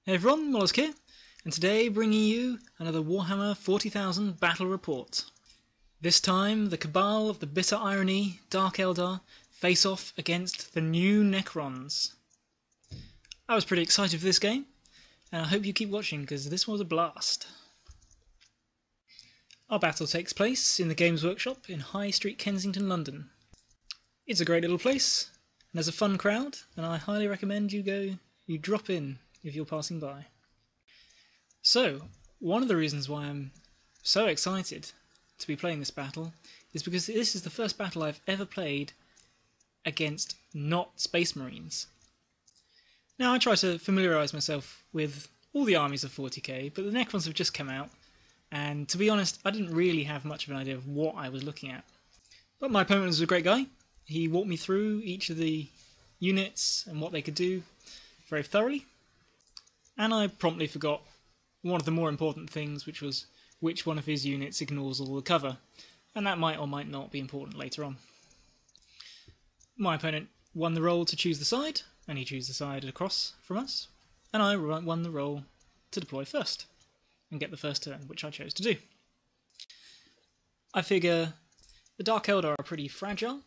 Hey everyone, Mollusk here, and today bringing you another Warhammer 40,000 battle report. This time, the Kabal of the Bitter Irony, Dark Eldar, face off against the new Necrons. I was pretty excited for this game, and I hope you keep watching because this was a blast. Our battle takes place in the Games Workshop in High Street, Kensington, London. It's a great little place, and there's a fun crowd, and I highly recommend you drop in if you're passing by. So, one of the reasons why I'm so excited to be playing this battle is because this is the first battle I've ever played against not Space Marines. Now, I try to familiarise myself with all the armies of 40k, but the Necrons have just come out, and to be honest, I didn't really have much of an idea of what I was looking at. But my opponent was a great guy. He walked me through each of the units and what they could do very thoroughly. And I promptly forgot one of the more important things, which was which one of his units ignores all the cover, and that might or might not be important later on. My opponent won the roll to choose the side, and he chose the side across from us, and I won the roll to deploy first, and get the first turn, which I chose to do. I figure the Dark Eldar are pretty fragile,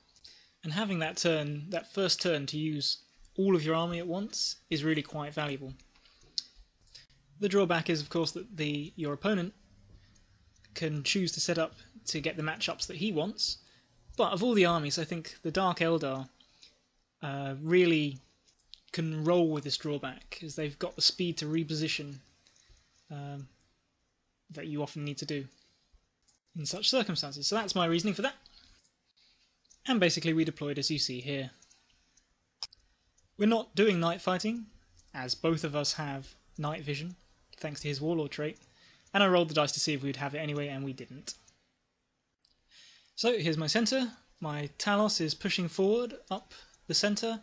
and having that first turn to use all of your army at once is really quite valuable. The drawback is, of course, that your opponent can choose to set up to get the matchups that he wants, but of all the armies, I think the Dark Eldar really can roll with this drawback, as they've got the speed to reposition that you often need to do in such circumstances. So that's my reasoning for that. And basically we deployed as you see here. We're not doing night fighting, as both of us have night vision, thanks to his Warlord trait, and I rolled the dice to see if we'd have it anyway, and we didn't. So here's my centre. My Talos is pushing forward up the centre,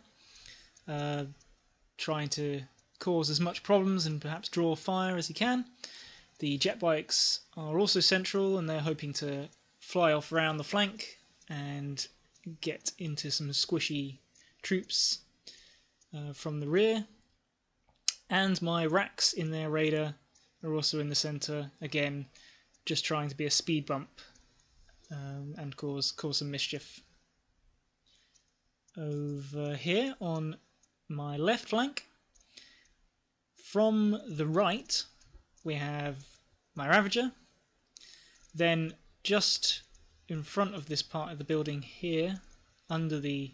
trying to cause as much problems and perhaps draw fire as he can. The jet bikes are also central, and they're hoping to fly off around the flank and get into some squishy troops from the rear. And my racks in their radar are also in the centre, again, just trying to be a speed bump and cause some mischief. Over here on my left flank, from the right, we have my Ravager. Then just in front of this part of the building here, under the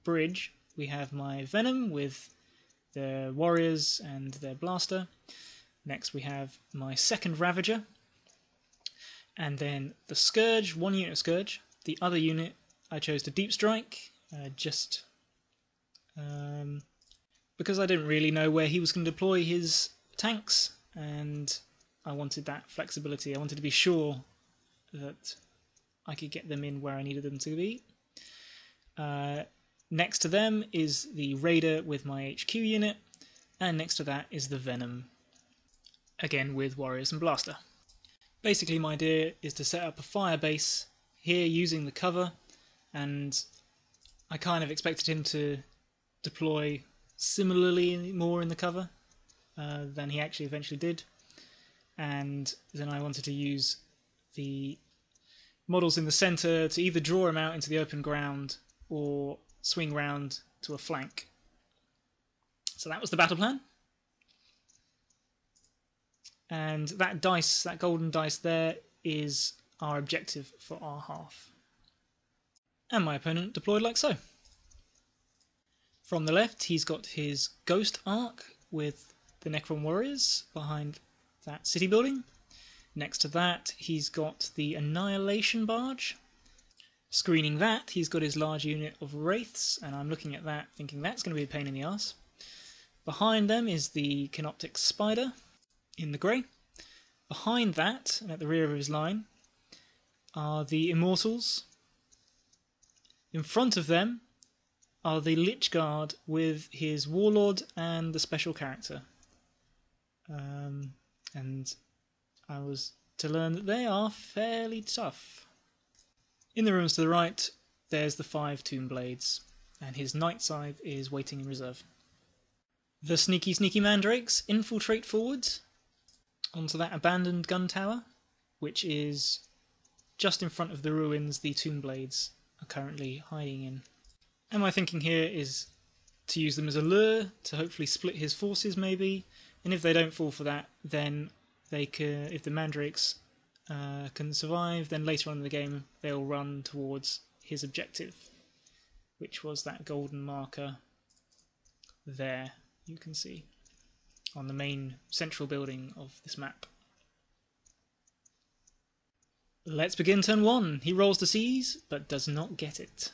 bridge, we have my Venom with their warriors and their blaster. Next we have my second Ravager, and then the Scourge, one unit of Scourge. The other unit I chose to deep strike, just because I didn't really know where he was going to deploy his tanks, and I wanted that flexibility. I wanted to be sure that I could get them in where I needed them to be. Next to them is the Raider with my HQ unit, and next to that is the Venom, again with Warriors and Blaster. Basically my idea is to set up a fire base here using the cover, and I kind of expected him to deploy similarly more in the cover than he actually eventually did, and then I wanted to use the models in the centre to either draw him out into the open ground or swing round to a flank. So that was the battle plan. And that dice, that golden dice there, is our objective for our half. And my opponent deployed like so. From the left, he's got his Ghost Arc with the Necron Warriors behind that city building. Next to that, he's got the Annihilation Barge. Screening that, he's got his large unit of Wraiths, and I'm looking at that thinking that's going to be a pain in the arse. Behind them is the Canoptic Spider in the grey. Behind that, and at the rear of his line, are the Immortals. In front of them are the Lich Guard with his Warlord and the special character. And I was to learn that they are fairly tough. In the rooms to the right, there's the 5 Tomb Blades, and his Night Scythe is waiting in reserve. The sneaky mandrakes infiltrate forwards onto that abandoned gun tower, which is just in front of the ruins the Tomb Blades are currently hiding in. And my thinking here is to use them as a lure, to hopefully split his forces maybe, and if they don't fall for that, then they can, if the mandrakes can survive, then later on in the game they'll run towards his objective, which was that golden marker there, you can see, on the main central building of this map. Let's begin turn 1. He rolls to seize, but does not get it.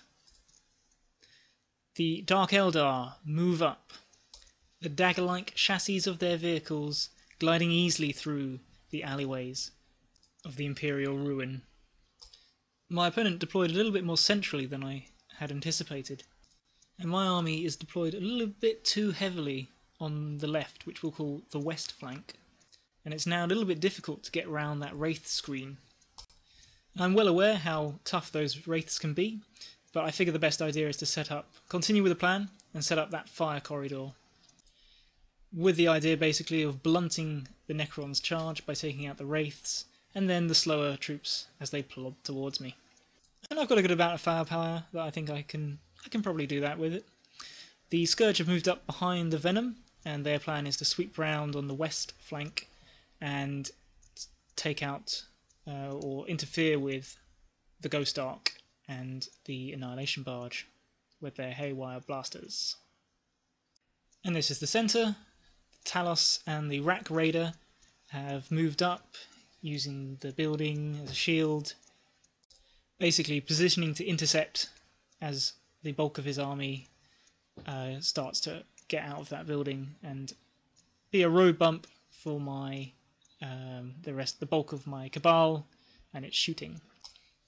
The Dark Eldar move up, the dagger-like chassis of their vehicles gliding easily through the alleyways of the Imperial ruin. My opponent deployed a little bit more centrally than I had anticipated, and my army is deployed a little bit too heavily on the left, which we'll call the west flank, and it's now a little bit difficult to get around that wraith screen. I'm well aware how tough those wraiths can be, but I figure the best idea is to continue with the plan and set up that fire corridor, with the idea basically of blunting the Necrons' charge by taking out the wraiths and then the slower troops as they plod towards me. And I've got a good amount of firepower that I think I can probably do that with it. The Scourge have moved up behind the Venom, and their plan is to sweep round on the west flank and take out or interfere with the Ghost Ark and the Annihilation Barge with their haywire blasters. And this is the centre. The Talos and the Rack Raider have moved up using the building as a shield, basically positioning to intercept as the bulk of his army starts to get out of that building and be a road bump for my the bulk of my Kabal and its shooting.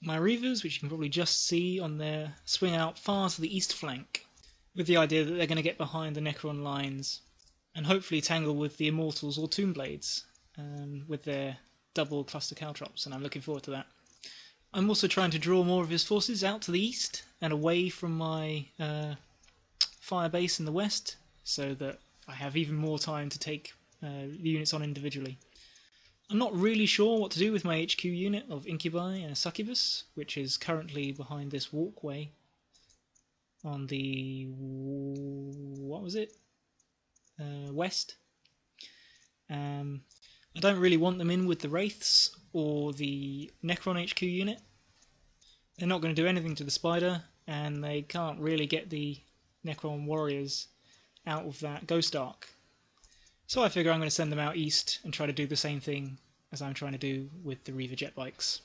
My Reavers, which you can probably just see on there, swing out far to the east flank, with the idea that they're going to get behind the Necron lines and hopefully tangle with the Immortals or Tomb Blades with their double cluster caltrops, and I'm looking forward to that. I'm also trying to draw more of his forces out to the east and away from my fire base in the west, so that I have even more time to take the units on individually. I'm not really sure what to do with my HQ unit of Incubi and Succubus, which is currently behind this walkway on the... what was it? West. I don't really want them in with the Wraiths or the Necron HQ unit. They're not going to do anything to the Spider, and they can't really get the Necron warriors out of that Ghost Ark. So I figure I'm going to send them out east and try to do the same thing as I'm trying to do with the Reaver jet bikes.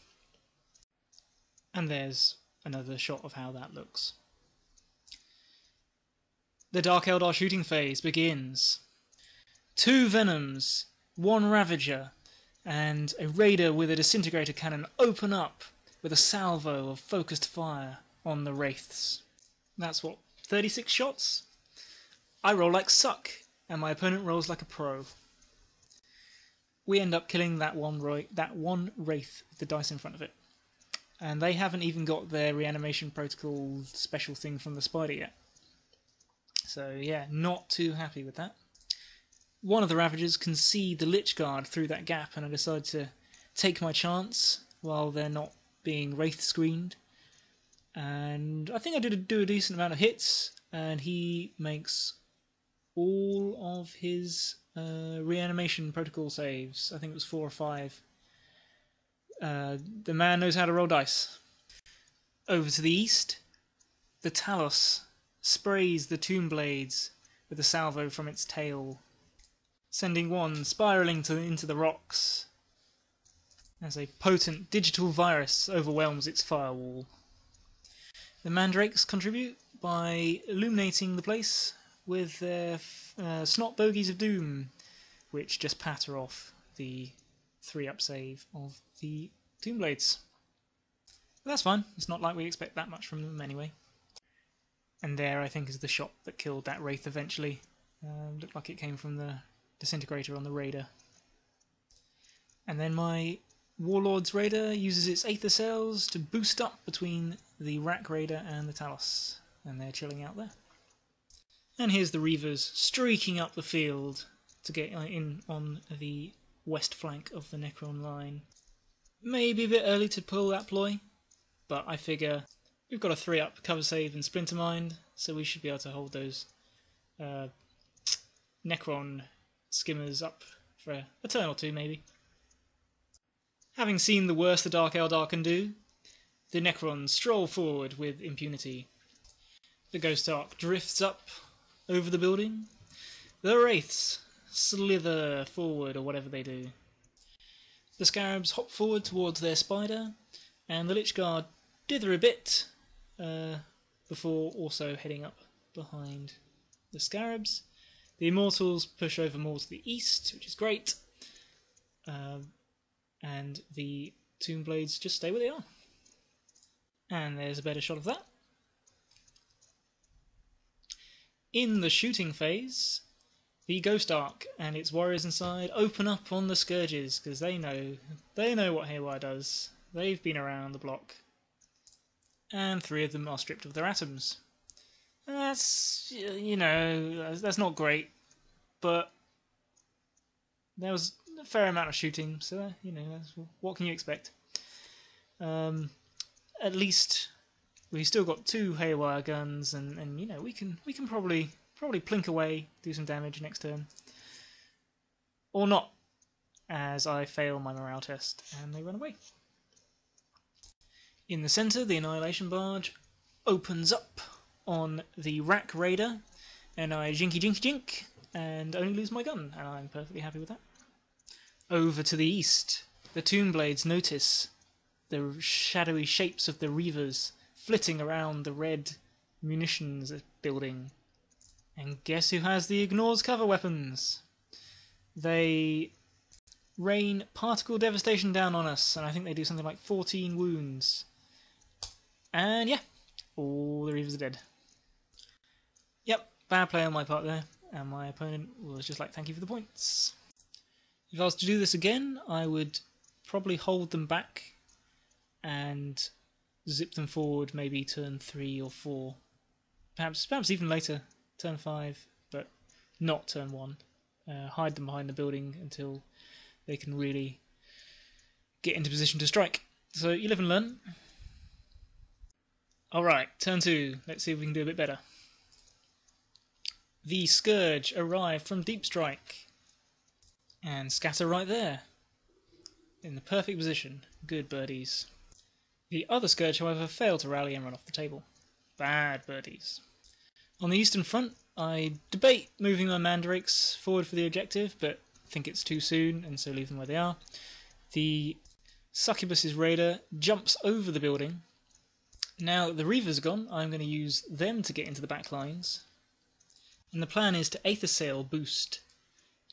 And there's another shot of how that looks. The Dark Eldar shooting phase begins. 2 Venoms, 1 Ravager, and a Raider with a disintegrator cannon open up with a salvo of focused fire on the Wraiths. That's what, 36 shots? I roll like suck, and my opponent rolls like a pro. We end up killing that one Wraith with the dice in front of it. And they haven't even got their reanimation protocol special thing from the Spider yet. So yeah, not too happy with that. One of the Ravagers can see the Lich Guard through that gap, and I decide to take my chance while they're not being Wraith screened. And I think I did do a decent amount of hits, and he makes all of his reanimation protocol saves. I think it was 4 or 5. The man knows how to roll dice. Over to the east, the Talos sprays the Tomb Blades with a salvo from its tail, sending one spiralling into the rocks as a potent digital virus overwhelms its firewall. The Mandrakes contribute by illuminating the place with their snot bogies of doom, which just patter off the 3-up save of the Tomb Blades. But that's fine, it's not like we expect that much from them anyway. And there, I think, is the shot that killed that Wraith eventually. Looked like it came from the disintegrator on the Raider. And then my Warlord's Raider uses its Aether Cells to boost up between the Rack Raider and the Talos, and they're chilling out there. And here's the Reavers streaking up the field to get in on the west flank of the Necron line. Maybe a bit early to pull that ploy, but I figure we've got a 3-up cover save and Splinter Mind, so we should be able to hold those Necron skimmers up for a turn or two maybe. Having seen the worst the Dark Eldar can do, the Necrons stroll forward with impunity. The Ghost Ark drifts up over the building. The Wraiths slither forward, or whatever they do. The Scarabs hop forward towards their spider, and the Lich Guard dither a bit before also heading up behind the Scarabs. The Immortals push over more to the east, which is great, and the Tomb Blades just stay where they are. And there's a better shot of that. In the shooting phase, the Ghost Ark and its warriors inside open up on the Scourges, because they know what Haywire does. They've been around the block. And 3 of them are stripped of their atoms. And that's, you know, that's not great, but there was a fair amount of shooting, so, you know, what can you expect? At least we've still got 2 Haywire guns, and you know, we can probably plink away, do some damage next turn. Or not, as I fail my morale test and they run away. In the centre, the Annihilation Barge opens up on the Rack Raider, and I jinky and only lose my gun, and I'm perfectly happy with that. Over to the east, the Tomb Blades notice the shadowy shapes of the Reavers flitting around the red munitions building. And guess who has the Ignores cover weapons? They rain particle devastation down on us, and I think they do something like 14 wounds. And yeah, all the Reavers are dead. Yep, bad play on my part there, and my opponent was just like, thank you for the points. If I was to do this again, I would probably hold them back and zip them forward maybe turn 3 or 4. Perhaps even later, turn 5, but not turn 1. Hide them behind the building until they can really get into position to strike. So you live and learn. Alright, turn 2. Let's see if we can do a bit better. The Scourge arrive from Deep Strike and scatter right there. In the perfect position. Good birdies. The other Scourge, however, failed to rally and run off the table. Bad birdies. On the eastern front, I debate moving my Mandrakes forward for the objective, but think it's too soon, and so leave them where they are. The Succubus's Raider jumps over the building. Now that the Reavers are gone, I'm going to use them to get into the back lines. And the plan is to Aether Sail boost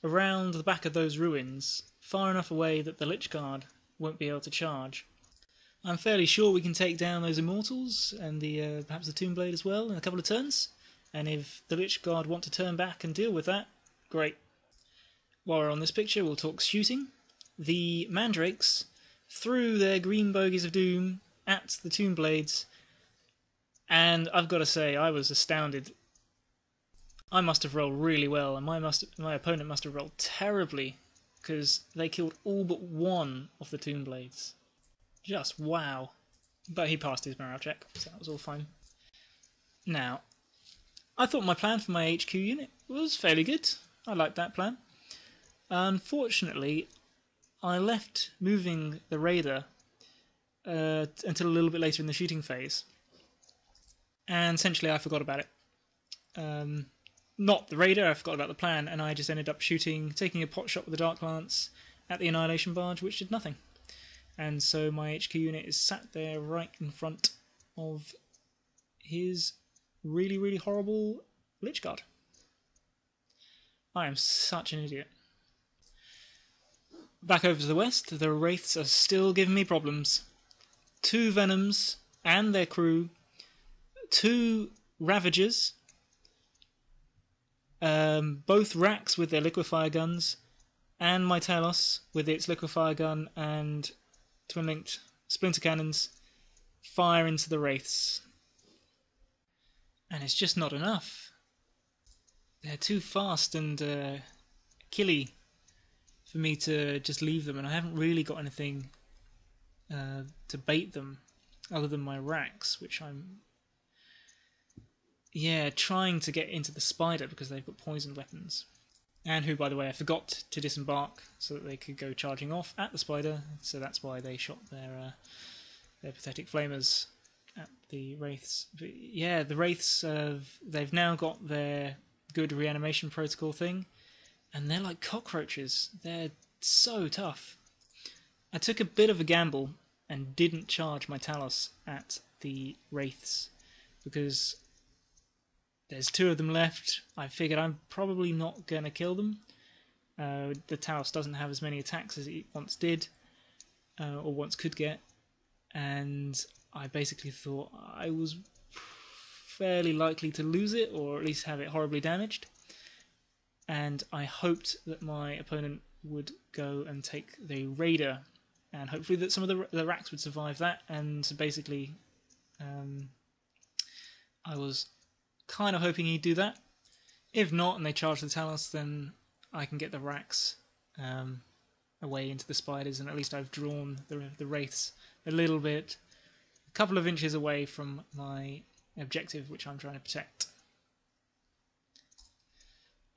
around the back of those ruins, far enough away that the Lich Guard won't be able to charge. I'm fairly sure we can take down those Immortals and the perhaps the Tomb Blade as well in a couple of turns. And if the Lich Guard want to turn back and deal with that, great. While we're on this picture, we'll talk shooting. The Mandrakes threw their green bogies of doom at the Tomb Blades, and I've got to say, I was astounded. I must have rolled really well, and my opponent must have rolled terribly, because they killed all but 1 of the Tomb Blades. Just wow. But he passed his morale check, so that was all fine. Now, I thought my plan for my HQ unit was fairly good. I liked that plan. Unfortunately, I left moving the Raider until a little bit later in the shooting phase. And essentially I forgot about it. Not the Raider, I forgot about the plan, and I just ended up taking a pot shot with the Dark Lance at the Annihilation Barge, which did nothing. And so my HQ unit is sat there right in front of his really, really horrible Lich Guard. I am such an idiot. Back over to the west, the Wraiths are still giving me problems. 2 Venoms and their crew, 2 Ravagers, both Racks with their liquefier guns, and my Talos with its liquefier gun and twin-linked splinter cannons fire into the Wraiths. And it's just not enough. they're too fast and killy for me to just leave them, and I haven't really got anything to bait them other than my racks, which I'm trying to get into the spider because they've got poisoned weapons. And who, by the way, I forgot to disembark so that they could go charging off at the spider, so that's why they shot their pathetic flamers at the wraiths. But yeah, the wraiths, they've now got their good reanimation protocol thing, and they're like cockroaches. They're so tough. I took a bit of a gamble and didn't charge my Talos at the wraiths because there's 2 of them left. I figured I'm probably not going to kill them. The Talos doesn't have as many attacks as it once did, or once could get, and I basically thought I was fairly likely to lose it, or at least have it horribly damaged, and I hoped that my opponent would go and take the Raider, and hopefully that some of the racks would survive that, and so basically I was kind of hoping he'd do that. If not, and they charge the Talos, then I can get the racks away into the spiders, and at least I've drawn the wraiths a little bit, a couple of inches away from my objective, which I'm trying to protect.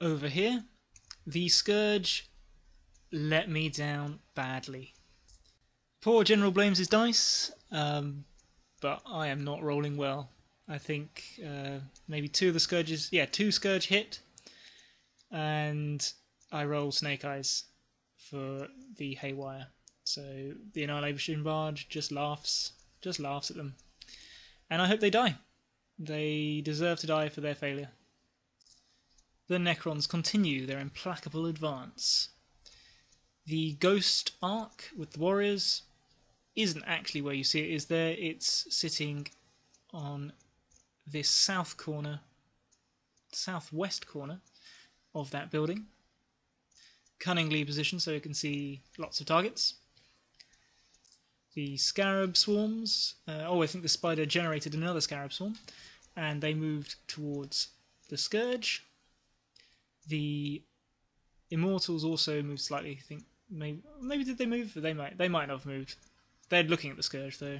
Over here, the Scourge let me down badly. Poor General blames his dice, but I am not rolling well. I think maybe 2 of the Scourges, 2 Scourge hit, and I roll Snake Eyes for the Haywire. So the Annihilation Barge just laughs at them. And I hope they die. They deserve to die for their failure. The Necrons continue their implacable advance. The Ghost Arc with the Warriors isn't actually where you see it is there. It's sitting on this southwest corner of that building, cunningly positioned so you can see lots of targets. The Scarab swarms, I think the spider generated another Scarab swarm, and they moved towards the Scourge. The Immortals also moved slightly. I think maybe did they move? They might not have moved. They're looking at the Scourge though.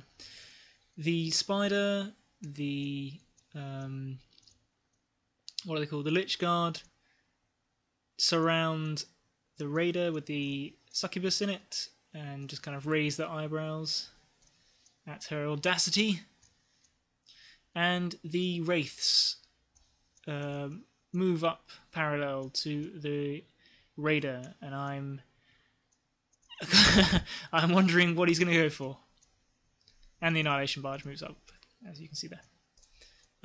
The spider, the what are they called? The Lich Guard surround the Raider with the succubus in it and just kind of raise their eyebrows at her audacity. And the Wraiths move up parallel to the Raider, and I'm I'm wondering what he's going to go for. And the Annihilation Barge moves up, as you can see there.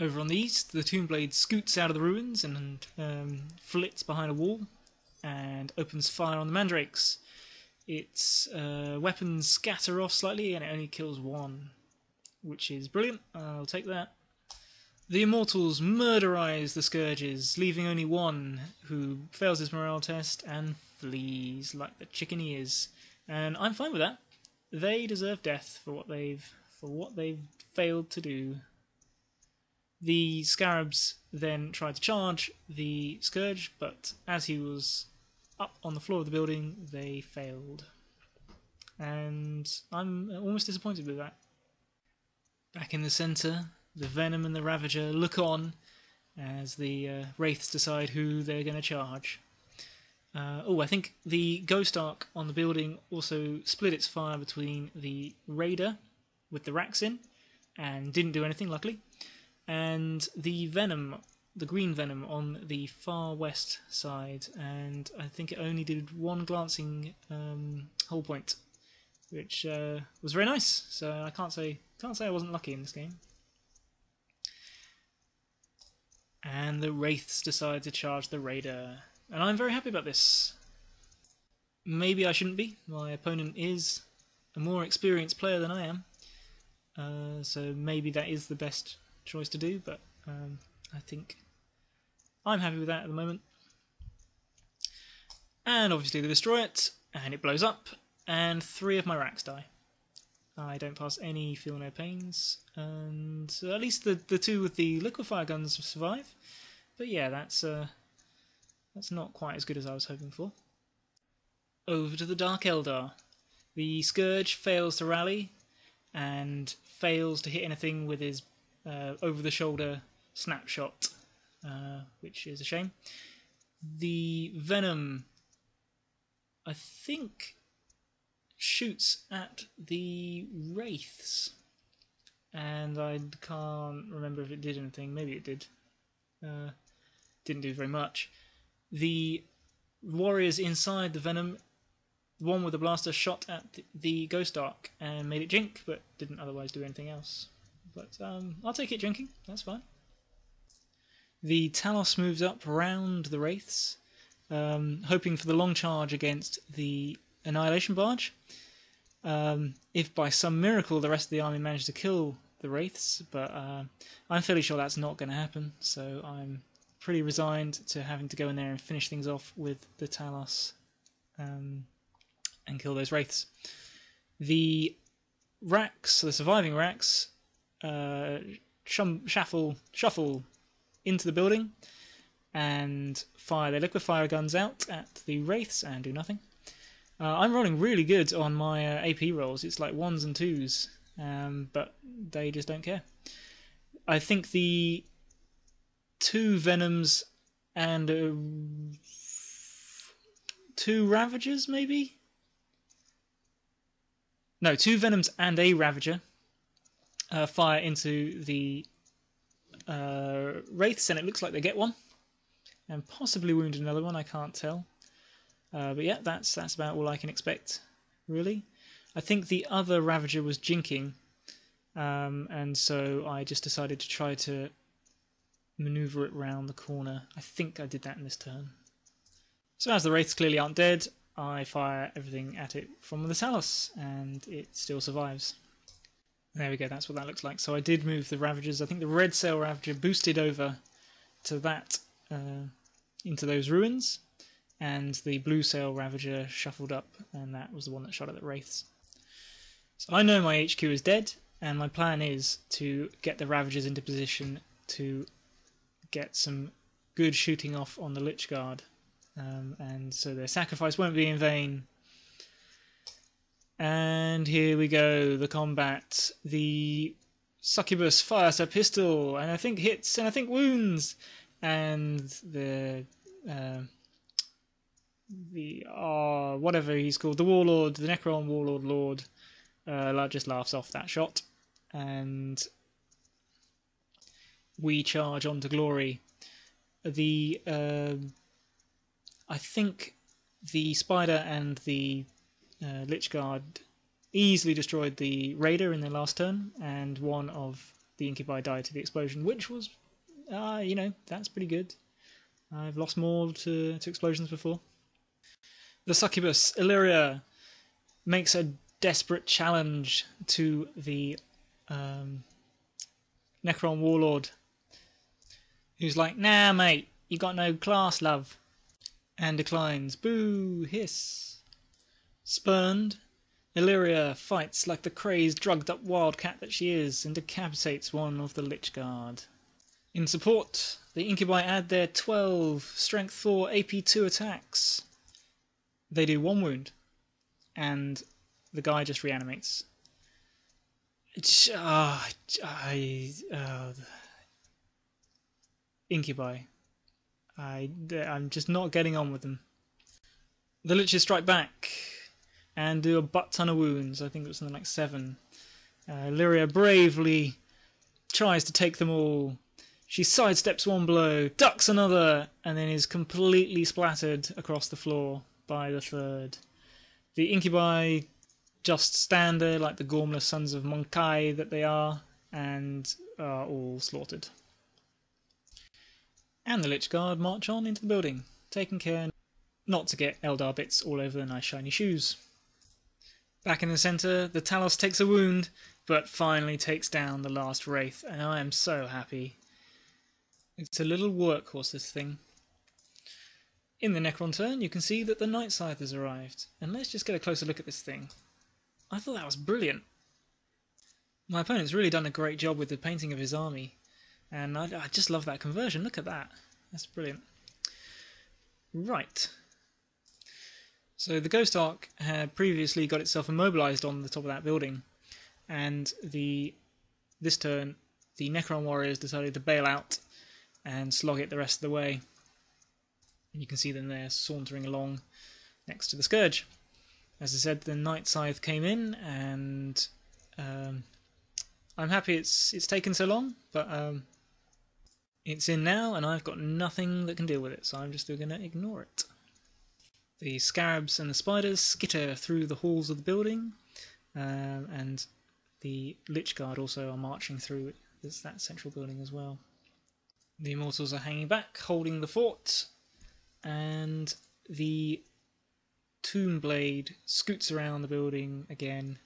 Over on the east, the Tombblade scoots out of the ruins and flits behind a wall and opens fire on the Mandrakes. Its weapons scatter off slightly and it only kills 1, which is brilliant. I'll take that. The Immortals murderize the Scourges, leaving only 1 who fails his morale test and flees like the chicken he is. And I'm fine with that. They deserve death for what they've failed to do. The Scarabs then tried to charge the Scourge, but as he was up on the floor of the building, they failed. And I'm almost disappointed with that. Back in the centre, the Venom and the Ravager look on as the Wraiths decide who they're going to charge. I think the Ghost Arc on the building also split its fire between the Raider with the racks in and didn't do anything, luckily, and the Venom, the green Venom, on the far west side, and I think it only did 1 glancing hull point, which was very nice. So I can't say I wasn't lucky in this game. And the Wraiths decide to charge the Raider, and I'm very happy about this. Maybe I shouldn't be. My opponent is a more experienced player than I am, so maybe that is the best choice to do, but I think I'm happy with that at the moment. And obviously they destroy it, and it blows up, and 3 of my racks die. I don't pass any feel no pains, and at least the 2 with the liquefier guns survive. But yeah, that's That's not quite as good as I was hoping for. Over to the Dark Eldar. The Scourge fails to rally and fails to hit anything with his over-the-shoulder snapshot, which is a shame. The Venom, I think, shoots at the Wraiths, and I can't remember if it did anything. Maybe it did. Didn't do very much. The warriors inside the Venom, one with the blaster shot at the Ghost Ark and made it jink, but didn't otherwise do anything else. But I'll take it jinking, that's fine. The Talos moves up around the Wraiths, hoping for the long charge against the Annihilation Barge. If by some miracle the rest of the army managed to kill the Wraiths, but I'm fairly sure that's not going to happen, so I'm pretty resigned to having to go in there and finish things off with the Talos and kill those Wraiths. The Racks, the surviving Racks, shuffle into the building and fire their liquid fire guns out at the Wraiths and do nothing. I'm rolling really good on my AP rolls. It's like 1s and 2s, but they just don't care. I think the 2 Venoms and 2 Ravagers, maybe? No, 2 Venoms and a Ravager fire into the Wraiths, and it looks like they get one. And possibly wound another one, I can't tell. But yeah, that's about all I can expect, really. I think the other Ravager was jinking, and so I just decided to try to maneuver it round the corner. I think I did that in this turn. So as the Wraiths clearly aren't dead, I fire everything at it from the Talos, and it still survives. There we go, that's what that looks like. So I did move the Ravagers. I think the Red Sail Ravager boosted over to that, into those ruins, and the Blue Sail Ravager shuffled up, and that was the one that shot at the Wraiths. So I know my HQ is dead, and my plan is to get the Ravagers into position to get some good shooting off on the Lich Guard, and so their sacrifice won't be in vain. And here we go, the combat. The Succubus fires her pistol, and I think hits, and I think wounds, and the whatever he's called, the Warlord, the Necron Warlord Lord, just laughs off that shot, and we charge on to glory. The I think the Spider and the Lich Guard easily destroyed the Raider in their last turn, and one of the Incubi died to the explosion, which was, that's pretty good. I've lost more to explosions before. The Succubus, Illyria, makes a desperate challenge to the Necron Warlord, who's like, "Nah, mate, you got no class, love," and declines. Boo, hiss. Spurned, Illyria fights like the crazed, drugged-up wildcat that she is, and decapitates one of the Lich Guard. In support, the Incubi add their 12 Strength 4 AP2 attacks. They do 1 wound, and the guy just reanimates. Incubi. I'm just not getting on with them. The Liches strike back and do a butt ton of wounds. I think it was something like 7. Illyria bravely tries to take them all. She sidesteps one blow, ducks another, and then is completely splattered across the floor by the 3rd. The Incubi just stand there like the gormless sons of Monkai that they are, and are all slaughtered. And the Lich Guard march on into the building, taking care not to get Eldar bits all over their nice shiny shoes. Back in the centre, the Talos takes a wound, but finally takes down the last Wraith, and I am so happy. It's a little workhorse, this thing. In the Necron Turn, you can see that the Night Scythe has arrived, and let's just get a closer look at this thing. I thought that was brilliant. My opponent's really done a great job with the painting of his army, and I just love that conversion. Look at that. That's brilliant. Right. So the Ghost Ark had previously got itself immobilised on the top of that building, and this turn the Necron warriors decided to bail out and slog it the rest of the way. And you can see them there sauntering along next to the Scourge. As I said, the Night Scythe came in, and I'm happy it's taken so long, but it's in now, and I've got nothing that can deal with it, so I'm just going to ignore it. The scarabs and the spiders skitter through the halls of the building, and the Lich Guard also are marching through that central building as well. The Immortals are hanging back, holding the fort, and the Tomb Blade scoots around the building again,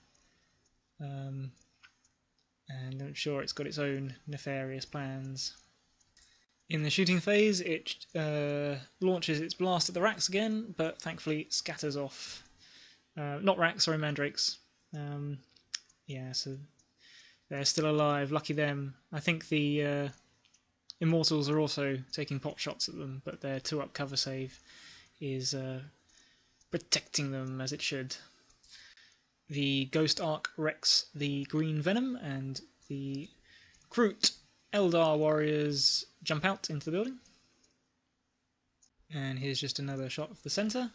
and I'm sure it's got its own nefarious plans. In the shooting phase, it launches its blast at the Racks again, but thankfully it scatters off. Not Racks, sorry, Mandrakes. Yeah, so they're still alive, lucky them. I think the Immortals are also taking pot shots at them, but their 2-up cover save is protecting them as it should. The Ghost Ark wrecks the Green Venom, and the Kroot Eldar warriors jump out into the building. And here's just another shot of the centre.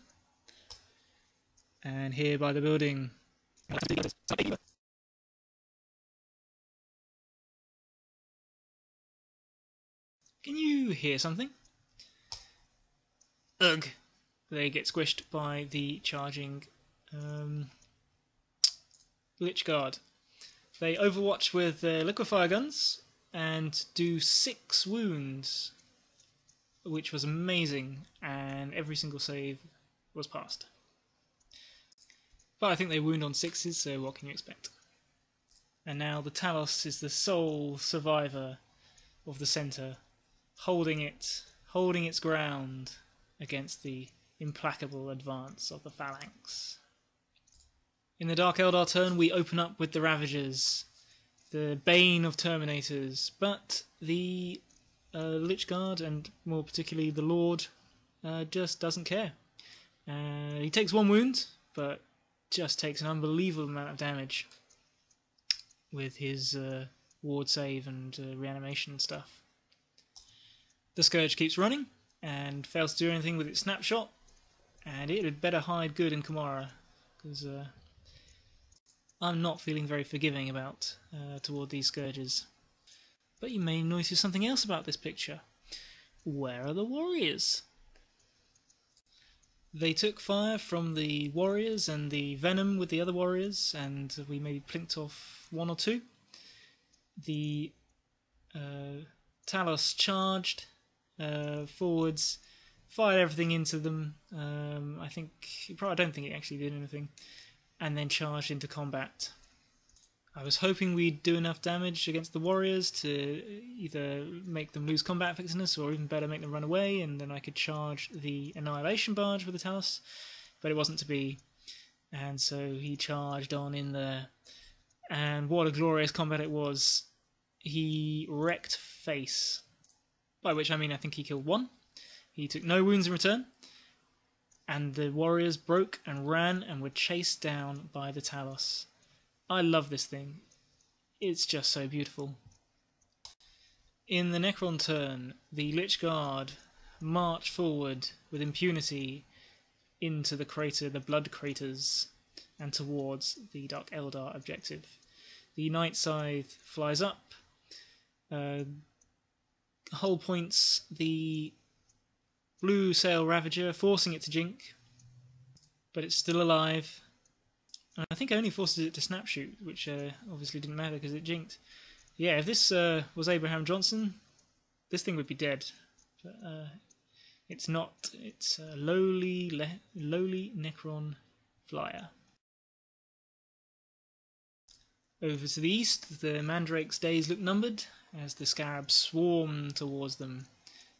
And here by the building. Can you hear something? Ugh. They get squished by the charging Lich Guard. They overwatch with their liquefier guns and do 6 wounds, which was amazing, and every single save was passed. But I think they wound on 6s, so what can you expect? And now the Talos is the sole survivor of the centre, holding its ground against the implacable advance of the Phalanx. In the Dark Eldar turn, we open up with the Ravagers, the bane of Terminators, but the Lich Guard, and more particularly the Lord, just doesn't care. He takes 1 wound, but just takes an unbelievable amount of damage with his ward save and reanimation stuff. The Scourge keeps running and fails to do anything with its snapshot, and it had better hide good in Kamara, because I'm not feeling very forgiving about toward these Scourges. But you may notice something else about this picture. Where are the warriors? They took fire from the warriors and the venom with the other warriors, and we maybe plinked off 1 or 2. The Talos charged forwards, fired everything into them. I don't think it actually did anything, and then charged into combat. I was hoping we'd do enough damage against the warriors to either make them lose combat effectiveness, or even better, make them run away, and then I could charge the Annihilation Barge with the Talos, but it wasn't to be, and so he charged on in there, and what a glorious combat it was. He wrecked face, by which I mean I think he killed 1. He took no wounds in return, and the warriors broke and ran and were chased down by the Talos. I love this thing. It's just so beautiful. In the Necron Turn, the Lich Guard march forward with impunity into the crater, the Blood Craters, and towards the Dark Eldar objective. The Night Scythe flies up, hull points the Blue Sail Ravager, forcing it to jink, but it's still alive. And I think it only forces it to snap shoot, which obviously didn't matter because it jinked. Yeah, if this was Abraham Johnson, this thing would be dead. But it's not. It's a lowly Necron flyer. Over to the east, the Mandrake's days look numbered as the Scarabs swarm towards them,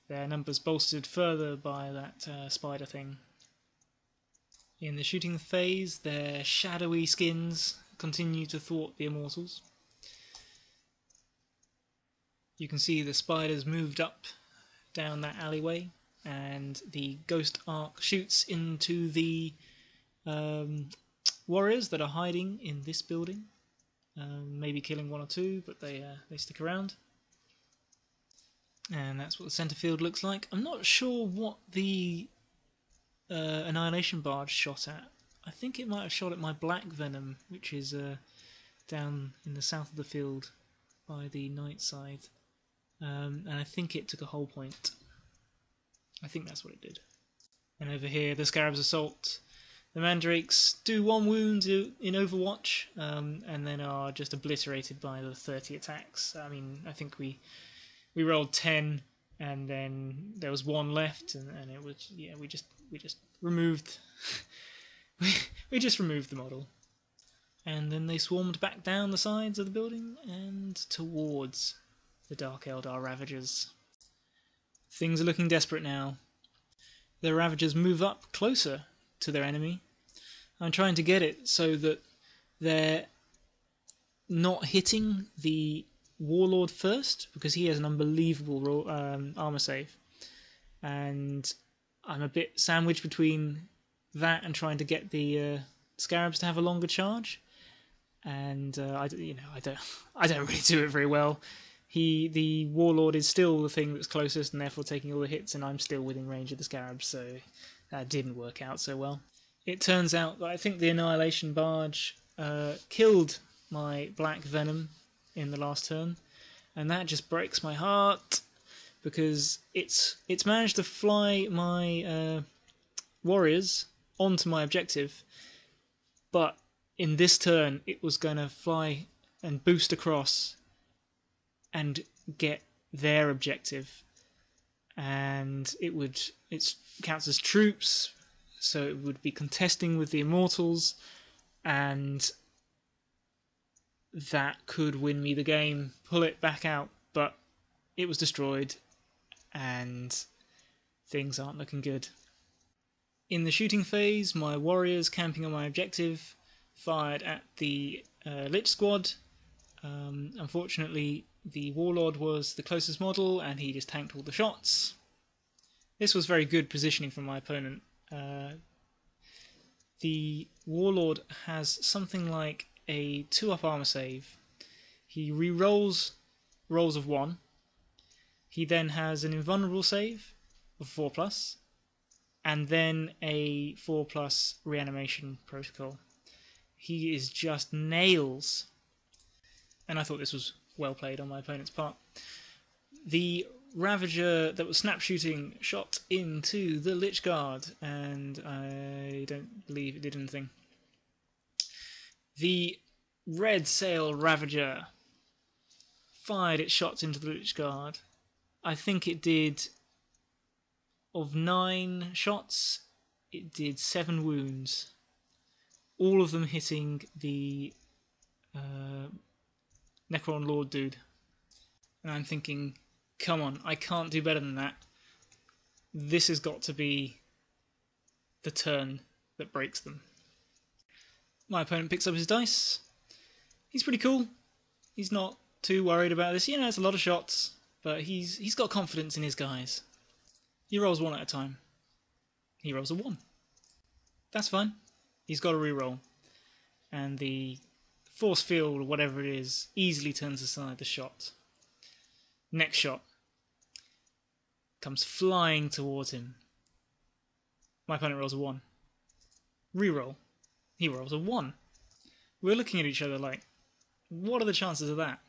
their numbers bolstered further by that spider thing. In the shooting phase, their shadowy skins continue to thwart the Immortals. You can see the spiders moved up down that alleyway, and the ghost arc shoots into the warriors that are hiding in this building. Maybe killing one or two, but they stick around. And that's what the centre field looks like. I'm not sure what the Annihilation Barge shot at. I think it might have shot at my Black Venom, which is down in the south of the field by the night side. And I think it took a hull point. I think that's what it did. And over here, the Scarab's Assault. The Mandrakes do 1 wound in Overwatch, and then are just obliterated by the 30 attacks. I mean, I think we rolled 10, and then there was 1 left, and it was, yeah, we just removed we just removed the model. And then they swarmed back down the sides of the building and towards the Dark Eldar Ravagers. Things are looking desperate now. The Ravagers move up closer to their enemy. I'm trying to get it so that they're not hitting the Warlord first, because he has an unbelievable armor save, and I'm a bit sandwiched between that and trying to get the Scarabs to have a longer charge, and I don't really do it very well. The Warlord is still the thing that's closest and therefore taking all the hits, and I'm still within range of the Scarabs, so that didn't work out so well. It turns out that I think the Annihilation Barge killed my Black Venom in the last turn, and that just breaks my heart, because it's managed to fly my warriors onto my objective, but in this turn it was going to fly and boost across and get their objective, and it counts as troops, so it would be contesting with the Immortals, and that could win me the game, pull it back out, but it was destroyed, and things aren't looking good. In the shooting phase, my warriors camping on my objective fired at the Lich Squad. Unfortunately, the Warlord was the closest model, and he just tanked all the shots. This was very good positioning from my opponent. The Warlord has something like a 2-up armor save. He re-rolls rolls of 1. He then has an invulnerable save of 4+, and then a 4+ reanimation protocol. He is just nails, and I thought this was well played on my opponent's part. The Ravager that was snap shooting shot into the Lich Guard, and I don't believe it did anything. The Red Sail Ravager fired its shots into the Lich Guard. I think it did, of 9 shots, it did 7 wounds, all of them hitting the Necron Lord dude. And I'm thinking, come on, I can't do better than that. This has got to be the turn that breaks them. My opponent picks up his dice. He's pretty cool. He's not too worried about this. It's a lot of shots, but he's got confidence in his guys. He rolls 1 at a time. He rolls a 1. That's fine. He's got a reroll. And the force field, or whatever it is, easily turns aside the shot. Next shot comes flying towards him. My opponent rolls a 1. Reroll. He rolls a 1. We're looking at each other like, what are the chances of that?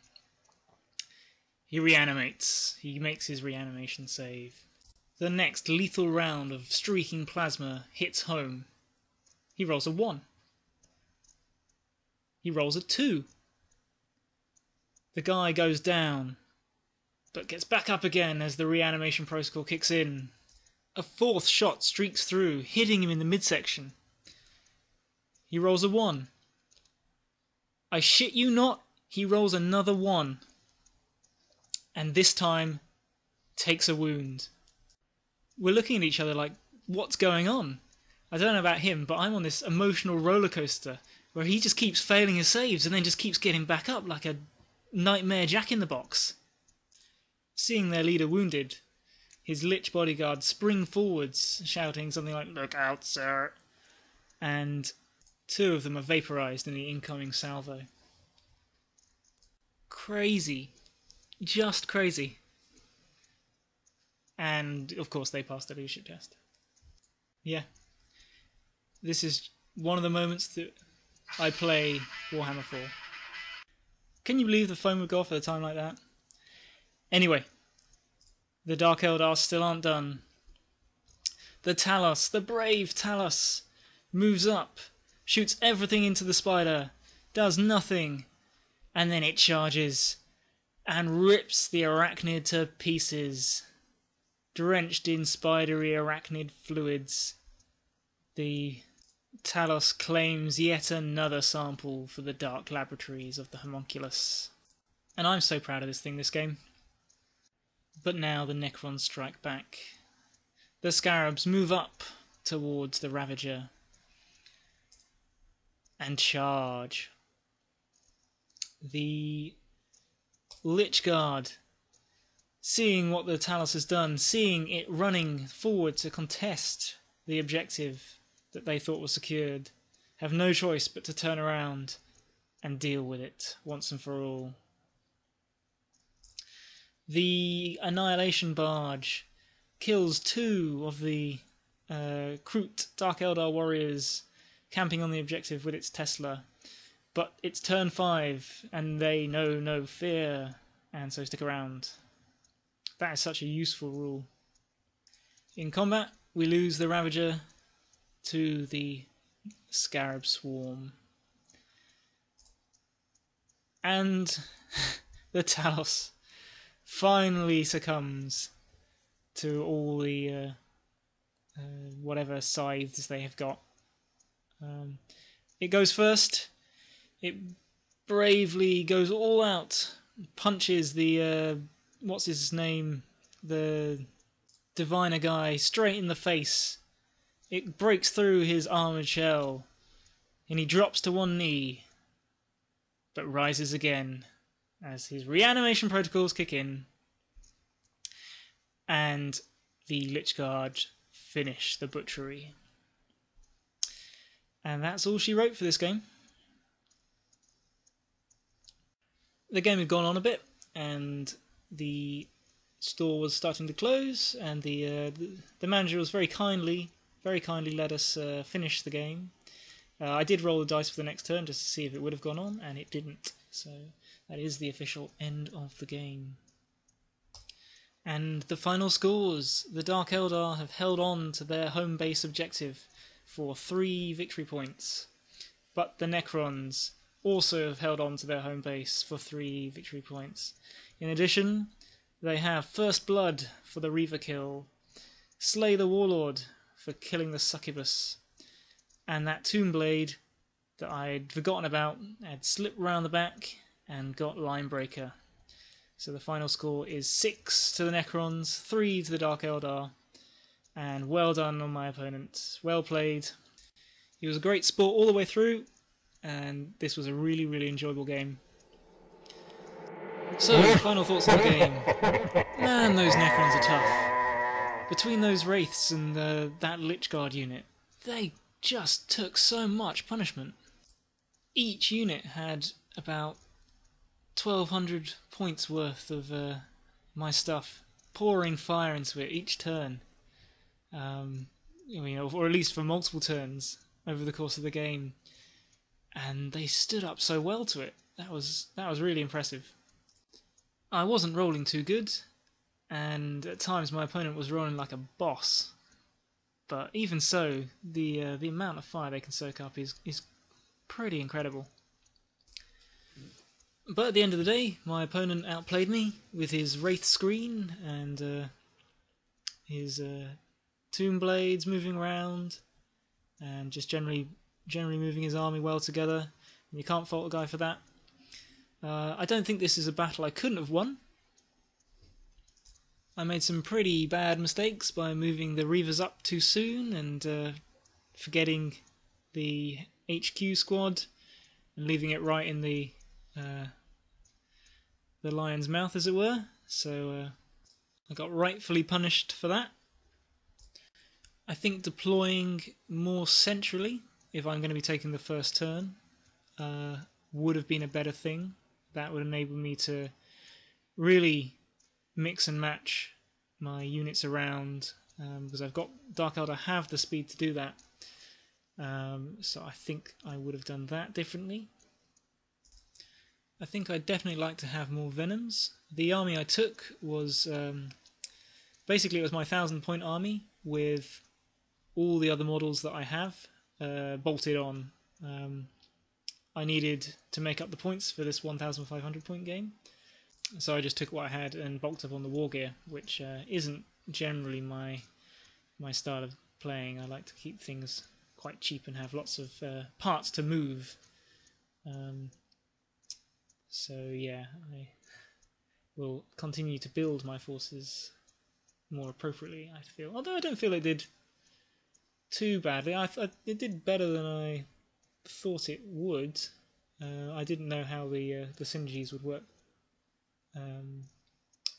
He reanimates. He makes his reanimation save. The next lethal round of streaking plasma hits home. He rolls a 1. He rolls a 2. The guy goes down, but gets back up again as the reanimation protocol kicks in. A 4th shot streaks through, hitting him in the midsection. He rolls a 1. I shit you not, he rolls another 1. And this time, takes a wound. We're looking at each other like, what's going on? I don't know about him, but I'm on this emotional roller coaster where he just keeps failing his saves and then just keeps getting back up like a nightmare Jack-in-the-Box. Seeing their leader wounded, his Lich bodyguard spring forwards, shouting something like, "Look out, sir!" And 2 of them are vaporized in the incoming salvo. Crazy. Just crazy. And, of course, they passed the leadership test. Yeah. This is one of the moments that I play Warhammer 4. Can you believe the phone would go off at a time like that? Anyway, the Dark Eldar still aren't done. The Talos, the brave Talos, moves up, shoots everything into the spider, does nothing, and then it charges and rips the arachnid to pieces. Drenched in spidery arachnid fluids, the Talos claims yet another sample for the dark laboratories of the homunculus. And I'm so proud of this game. But now the Necrons strike back. The Scarabs move up towards the Ravager and charge. The Lich Guard, seeing what the Talos has done, seeing it running forward to contest the objective that they thought was secured, have no choice but to turn around and deal with it once and for all. The Annihilation Barge kills 2 of the Kroot Dark Eldar warriors camping on the objective with its Tesla, but it's turn 5 and they know no fear, and so stick around. That is such a useful rule. In combat, we lose the Ravager to the Scarab Swarm. And the Talos finally succumbs to all the whatever scythes they have got. It goes first. It bravely goes all out, punches the what's his name, the diviner guy, straight in the face. It breaks through his armoured shell, and he drops to one knee, but rises again as his reanimation protocols kick in, and the Lich Guard finish the butchery. And that's all she wrote for this game. The game had gone on a bit, and the store was starting to close, and the manager was very kindly let us finish the game. I did roll the dice for the next turn just to see if it would have gone on, and it didn't. So that is the official end of the game. And the final scores. The Dark Eldar have held on to their home base objective for 3 victory points, but the Necrons also have held on to their home base for 3 victory points. In addition, they have First Blood for the Reaver kill, Slay the Warlord for killing the Succubus, and that Tomb Blade that I'd forgotten about had slipped round the back and got Linebreaker. So the final score is 6 to the Necrons, 3 to the Dark Eldar, and well done on my opponent. Well played. He was a great sport all the way through, and this was a really, really enjoyable game. So, final thoughts on the game. Man, those Necrons are tough. Between those Wraiths and that Lich Guard unit, they just took so much punishment. Each unit had about 1,200 points worth of my stuff pouring fire into it each turn. Or at least for multiple turns over the course of the game. And they stood up so well to it. That was really impressive. I wasn't rolling too good, and at times my opponent was rolling like a boss. But even so, the amount of fire they can soak up is pretty incredible. But at the end of the day, my opponent outplayed me with his Wraith Screen and his Tomb Blades moving around, and just generally moving his army well together. And you can't fault a guy for that. I don't think this is a battle I couldn't have won. I made some pretty bad mistakes by moving the Reavers up too soon and forgetting the HQ squad and leaving it right in the lion's mouth, as it were. So I got rightfully punished for that. I think deploying more centrally, if I'm going to be taking the first turn, would have been a better thing. That would enable me to really mix and match my units around, because I've got Dark Eldar have the speed to do that. So I think I would have done that differently. I think I'd definitely like to have more Venoms. The army I took was basically it was my 1,000-point army with all the other models that I have bolted on. I needed to make up the points for this 1,500-point game, so I just took what I had and bulked up on the war gear, which isn't generally my style of playing. I like to keep things quite cheap and have lots of parts to move. So yeah, I will continue to build my forces more appropriately, I feel. Although I don't feel it did too badly. It did better than I thought it would. I didn't know how the synergies would work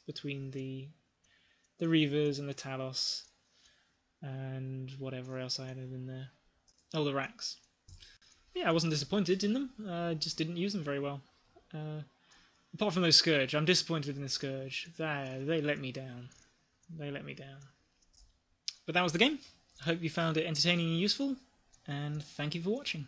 between the Reavers and the Talos and whatever else I added in there. Oh, the Racks. Yeah, I wasn't disappointed in them. I just didn't use them very well. Apart from those Scourge, I'm disappointed in the Scourge. They let me down. They let me down. But that was the game. I hope you found it entertaining and useful, and thank you for watching.